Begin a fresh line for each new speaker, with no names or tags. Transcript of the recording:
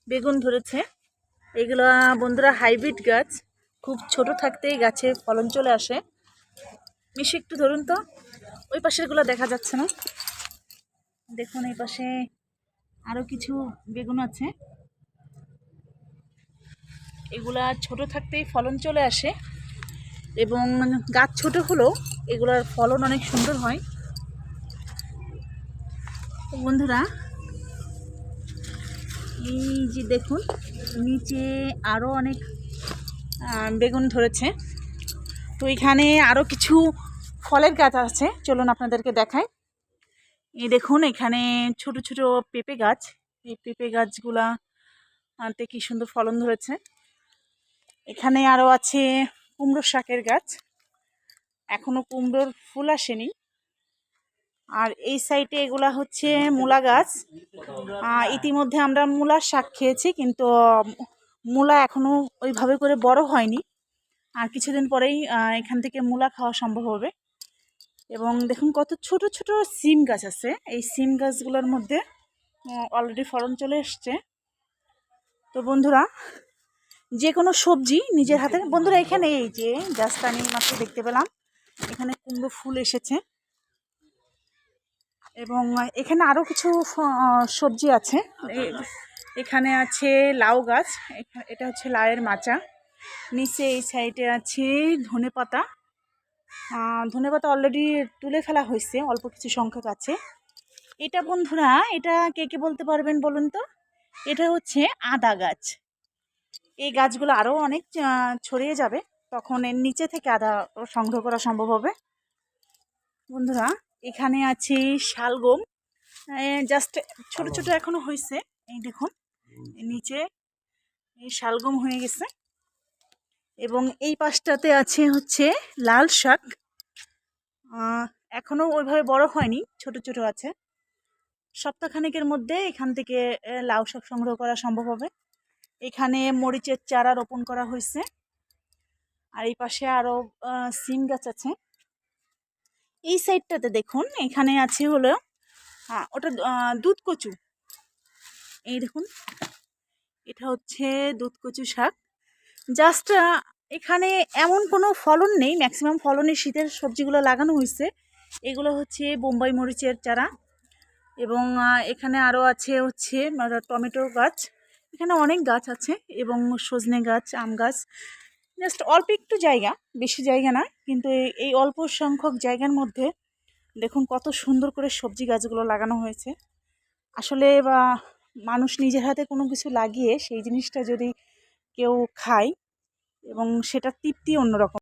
বেগুন ধরেছে। এগুলো বন্ধুরা হাইব্রিড গাছ, খুব ছোট থাকতেই গাছে ফলন চলে আসে। মিশে একটু ধরুন তো, ওই পাশেরগুলো দেখা যাচ্ছে না। দেখুন এই পাশে আরও কিছু বেগুন আছে। এগুলা ছোট থাকতেই ফলন চলে আসে এবং গাছ ছোট হলেও এগুলার ফলন অনেক সুন্দর হয়। তো বন্ধুরা এই যে দেখুন নিচে আরও অনেক বেগুন ধরেছে। তো এখানে আরও কিছু ফলের গাছ আছে, চলুন আপনাদেরকে দেখাই। এই দেখুন এখানে ছোট ছোট পেঁপে গাছ, এই পেঁপে গাছগুলা আনতে কি সুন্দর ফলন ধরেছে। এখানে আরও আছে কুমড়ো শাকের গাছ, এখনো কুমড়োর ফুল আসেনি। আর এই সাইডে এগুলা হচ্ছে মূলা গাছ। ইতিমধ্যে আমরা মূলার শাক খেয়েছি, কিন্তু মূলা এখনো ওইভাবে করে বড় হয়নি। আর কিছুদিন পরেই এখান থেকে মূলা খাওয়া সম্ভব হবে। এবং দেখুন কত ছোট ছোট সিম গাছ আছে। এই সিম গাছগুলোর মধ্যে অলরেডি ফলন চলে এসছে। তো বন্ধুরা যে কোনো সবজি নিজের হাতে, বন্ধুরা এখানে এই যে গাছটা আমি মাত্র দেখতে পেলাম, এখানে কুমড়ো ফুল এসেছে। এবং এখানে আরও কিছু সবজি আছে। এখানে আছে লাউ গাছ, এটা হচ্ছে লাউয়ের মাচা। নিচে এই সাইডে আছে ধনেপাতা। ধনেপাতা অলরেডি তুলে ফেলা হয়েছে, অল্প কিছু সংখ্যক আছে। এটা বন্ধুরা, এটা কে কে বলতে পারবেন বলুন তো? এটা হচ্ছে আদা গাছ। এই গাছগুলো আরও অনেক ছড়িয়ে যাবে, তখন এর নিচে থেকে আদা সংগ্রহ করা সম্ভব হবে। বন্ধুরা এখানে আছে শালগম, জাস্ট ছোট ছোট এখনো হয়েছে। এই দেখুন নিচে এই শালগম হয়ে গেছে। এবং এই পাশটাতে আছে হচ্ছে লাল শাক, এখনো ওইভাবে বড় হয়নি, ছোট ছোট আছে। সপ্তাহখানেকের মধ্যে এখান থেকে লাউ শাক সংগ্রহ করা সম্ভব হবে। এখানে মরিচের চারা রোপণ করা হয়েছে। আর এই পাশে আরও সিম গাছ আছে। এই সাইডটাতে দেখুন এখানে আছে হলো ওটা দুধ কচু। এই দেখুন এটা হচ্ছে দুধ কচু শাক। জাস্ট এখানে এমন কোনো ফলন নেই, ম্যাক্সিমাম ফলনের শীতের সবজিগুলো লাগানো হয়েছে। এগুলো হচ্ছে বোম্বাই মরিচের চারা। এবং এখানে আরও আছে হচ্ছে টমেটো গাছ। এখানে অনেক গাছ আছে এবং সজনে গাছ, আম গাছ। জাস্ট অল্প একটু জায়গা, বেশি জায়গা না, কিন্তু এই অল্প সংখ্যক জায়গার মধ্যে দেখুন কত সুন্দর করে সবজি গাছগুলো লাগানো হয়েছে। আসলে মানুষ নিজের হাতে কোনো কিছু লাগিয়ে সেই জিনিসটা যদি কেউ খায় এবং সেটা তৃপ্তি অন্যরকম।